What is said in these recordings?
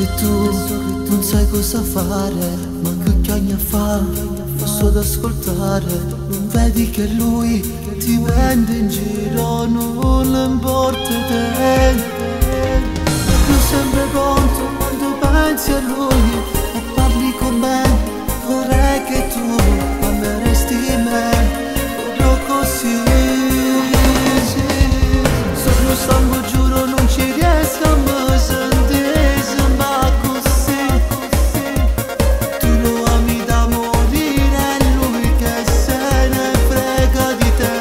che tu non sai cosa fare, ma che cagna fa, posso ad ascoltare. Non vedi che lui ti prende in giro, non le importa te. Tu sempre pronto quando pensi a lui e parli con me. Vorrei che tu ameresti me proprio così. Sono stanco, giuro non ci riesco a me sentire, ma così. Tu lo ami da morire, è lui che se ne frega di te.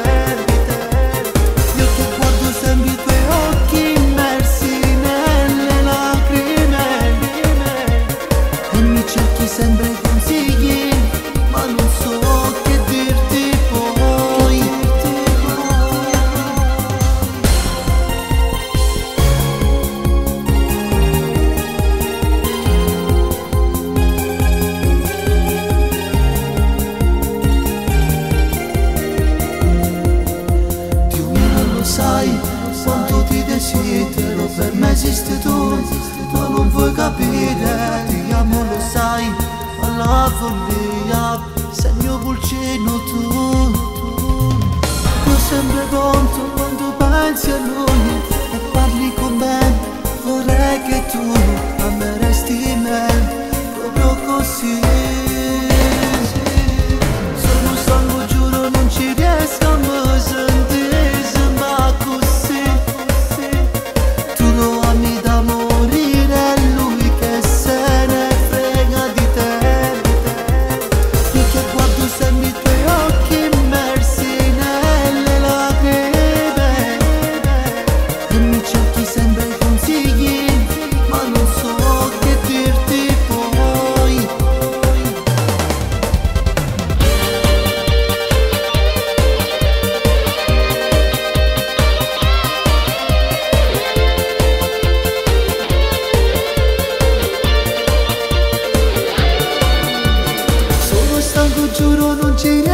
Io che guardo sempre i tuoi occhi immersi nelle lacrime e mi cerchi sempre consigli, ma non so che dirti poi. Dio mio, lo sai quanto ti desidero, per me esisti tu, ma non vuoi capire. Ti amo, lo sai, alla follia sei il mio pulcino tu. Tu sempre pronto quando pensi a lui e parli con me. Vorrei che tu ameresti me proprio così. Sono stanco, giuro non ci riesco a me sentire, ma così. Tu lo ami da morire, è lui che se ne frega di te. Io che guardo sempre i tuoi occhi immersi nelle lacrime e mi cerchi sempre consigli, ma non so che dirti poi. Sono stanco, giuro non ci riesco